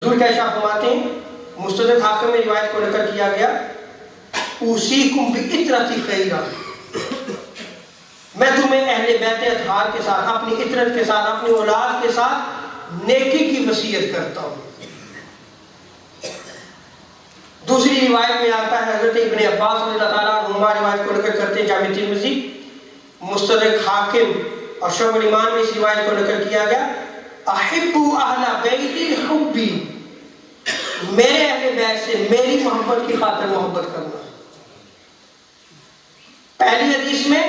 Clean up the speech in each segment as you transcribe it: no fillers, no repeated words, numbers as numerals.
حضور کیا ارشاد فرماتے ہیں، مستدرک حاکم میں روایت کو نقل کیا گیا، اوصیکم بعطرتی خیرا، میں تمہیں اہل بیت اطہار کے ساتھ، اپنی عطرت کے ساتھ، اپنی اولاد کے ساتھ نیکی کی وصیت کرتا ہوں۔ دوسری روایت میں آتا ہے، حضرت ابن عباس رضی اللہ تعالیٰ عنہما روایت کو نقل کرتے ہیں، جامع ترمذی، مستدرک حاکم اور شعب الایمان میں اس روایت کو نقل کیا گیا، احبوا اہل بیتی حبی، میرے اہل بیت سے میری محبت کی خاطر محبت کرنا۔ پہلی حدیث میں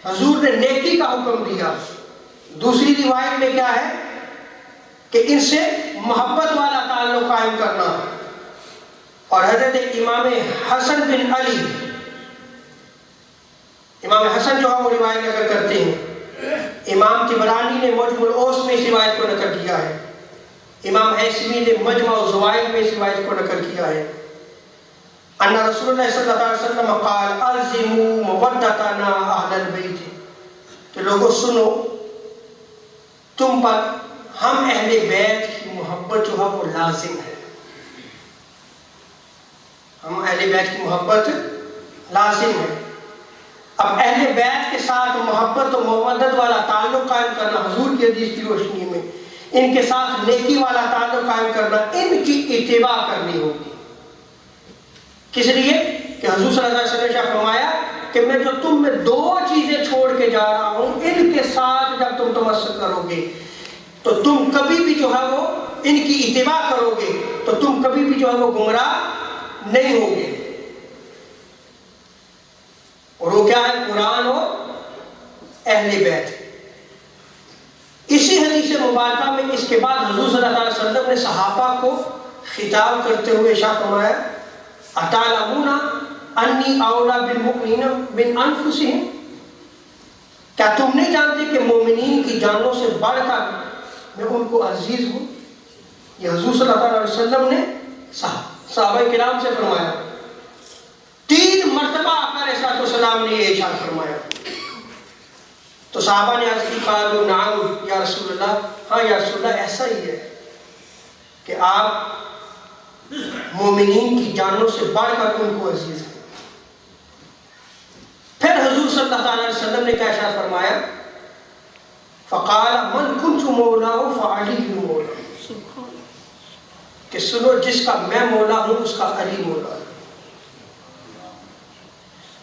حضور نے نیکی کا حکم دیا، دوسری روایت میں کیا ہے کہ ان سے محبت والا تعلق قائم کرنا۔ اور حضرت امام حسن بن علی، امام حسن جو ہے وہ روایت نقل کرتے ہیں، امام طبرانی نے معجم الاوسط میں اس روایت کو نقل کیا ہے، امام حیثمی نے مجمع الزوائد میں اس روایت کو نقل کیا ہے، ان رسول اللہ صلی اللہ علیہ وسلم قال الزموا مودتنا اہل البیت، تو لوگوں سنو، تم پر ہم اہل بیت کی محبت جو ہے وہ لازم ہے، ہم اہل بیت کی محبت لازم ہے۔ اب اہل بیت کے ساتھ محبت و مودت والا تعلق قائم کرنا، حضور کی حدیث کی روشنی میں ان کے ساتھ نیکی والا تعلق قائم کرنا، ان کی اتباع کرنی ہوگی۔ کس لیے کہ حضور صلی اللہ علیہ وسلم نے فرمایا کہ میں جو تم میں دو چیزیں چھوڑ کے جا رہا ہوں، ان کے ساتھ جب تم تمسک کرو گے تو تم کبھی بھی جو ہے وہ ان کی اتباع کرو گے تو تم کبھی بھی جو ہے وہ گمراہ نہیں ہوگے۔ اور وہ کیا ہے؟ قرآن اور اہل بیت۔ اسی حدیث مبارکہ میں اس کے بعد حضور صلی اللہ علیہ وسلم نے صحابہ کو خطاب کرتے ہوئے ارشاد فرمایا، اتعلمون انی اولی بالمؤمنین من انفسہم، کیا تم نہیں جانتے کہ مومنین کی جانوں سے بڑھ کر میں ان کو عزیز ہوں؟ یہ حضور صلی اللہ علیہ وسلم نے صحابہ کرام سے فرمایا، 3 مرتبہ آقا علیہ السلام نے یہ ارشاد فرمایا۔ تو صحابہ نے عرض کی، قالوا نعم یا رسول اللہ، ہاں یا رسول اللہ ایسا ہی ہے کہ آپ مومنین کی جانوں سے بڑھ کر ان کو عزیز ہیں۔ پھر حضور صلی اللہ علیہ وسلم نے کیا ارشاد فرمایا، فقال من كنت مولاه فعلی مولا، کہ سنو جس کا میں مولا ہوں اس کا علی مولا ہے،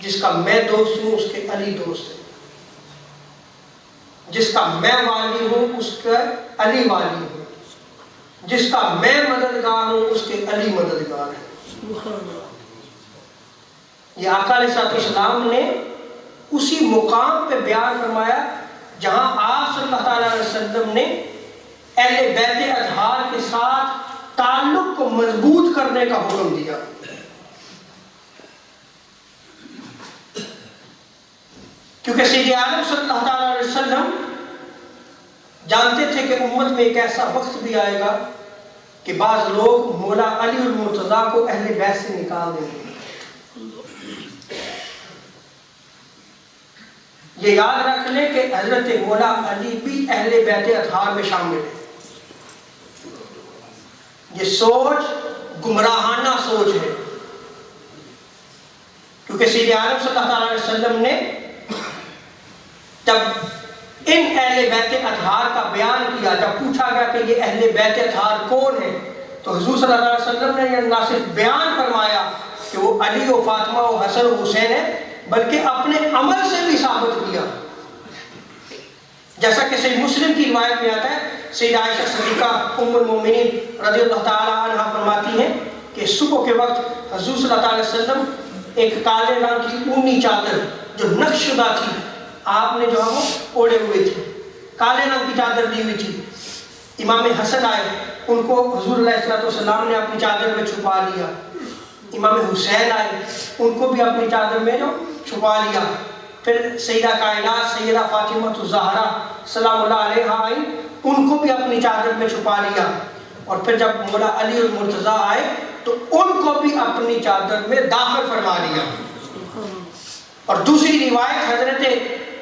جس کا میں دوست ہوں اس کے علی دوست ہے، جس کا میں والی ہوں اس کا علی والی ہوں، جس کا میں مددگار ہوں اس کے علی مددگار ہے۔ یہ آقا علیہ السلام نے اسی مقام پہ بیان فرمایا جہاں آپ صلی اللہ علیہ وسلم نے اہل بیت اطہار کے ساتھ تعلق کو مضبوط کرنے کا حکم دیا۔ کیونکہ سید عالم صلی اللہ علیہ وسلم جانتے تھے کہ امت میں ایک ایسا وقت بھی آئے گا کہ بعض لوگ مولا علی المرتضیٰ کو اہل بیت سے نکال دیں گے۔ یہ یاد رکھ لیں کہ حضرت مولا علی بھی اہل بیت اطہار میں شامل ہے۔ یہ سوچ گمراہانہ سوچ ہے، کیونکہ سید عالم صلی اللہ علیہ وسلم نے جب ان اہل بیت اطہار کا بیان کیا، جب پوچھا گیا کہ یہ اہل بیت اطہار کون ہے، تو حضور صلی اللہ علیہ وسلم نے یہ نہ صرف بیان فرمایا کہ وہ علی و فاطمہ و حسن و حسین ہے، بلکہ اپنے عمل سے بھی ثابت کیا۔ جیسا کہ صحیح مسلم کی روایت میں آتا ہے، سید عائشہ صدیقہ ام المومنین رضی اللہ تعالی عنہا فرماتی ہیں کہ صبح کے وقت حضور صلی اللہ علیہ وسلم ایک کالے رنگ کی اونی چادر جو نقش شدہ تھی آپ نے جو ہے وہ اوڑے ہوئے تھے، کالے رنگ کی چادر دی ہوئی تھی۔ امام حسن آئے، ان کو حضور علیہ السلام نے اپنی چادر میں چھپا لیا۔ امام حسین آئے، ان کو بھی اپنی چادر میں جو چھپا لیا۔ پھر سیدہ کائنات سیدہ فاطمہ الزہرا سلام اللہ علیہا آئی، ان کو بھی اپنی چادر میں چھپا لیا۔ اور پھر جب مولا علی المرتضیٰ آئے تو ان کو بھی اپنی چادر میں داخل فرما لیا۔ اور دوسری روایت حضرت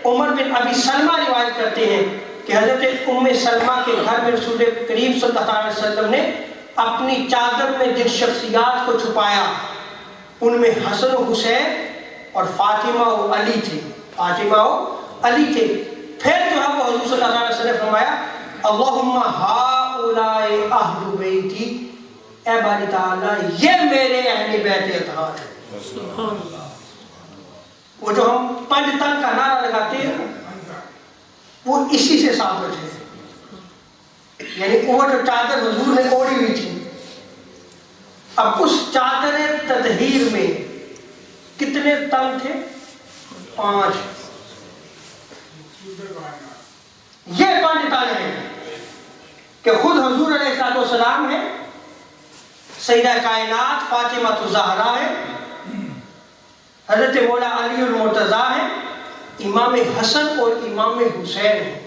عمر بن ابی سلمہ روایت کرتے ہیں کہ حضرت ام سلمہ کے گھر میں رسول کریم صلی اللہ علیہ وسلم نے اپنی چادر میں جن شخصیات کو چھپایا ان میں حسن و حسین اور فاطمہ و علی تھے، فاطمہ و علی تھے۔ پھر جو ہے وہ حضور صلی اللہ علیہ وسلم نے فرمایا اللہم ہؤلاء اہل بیتی، اے باری تعالیٰ یہ میرے اہل بیت اطہار ہیں۔ وہ جو ہم پنج تن کا نعرہ لگاتے ہیں وہ اسی سے ثابت ہے، یعنی وہ جو چادر حضور نے اوڑھی ہوئی تھی، اب اس چادر تطہیر میں کتنے تن تھے؟ 5۔ یہ 5 تن ہیں کہ خود حضور علیہ السلام ہے، سیدہ کائنات فاطمہ الزہرا ہے، حضرت مولا علی المرتضیٰ ہے، امام حسن اور امام حسین ہے۔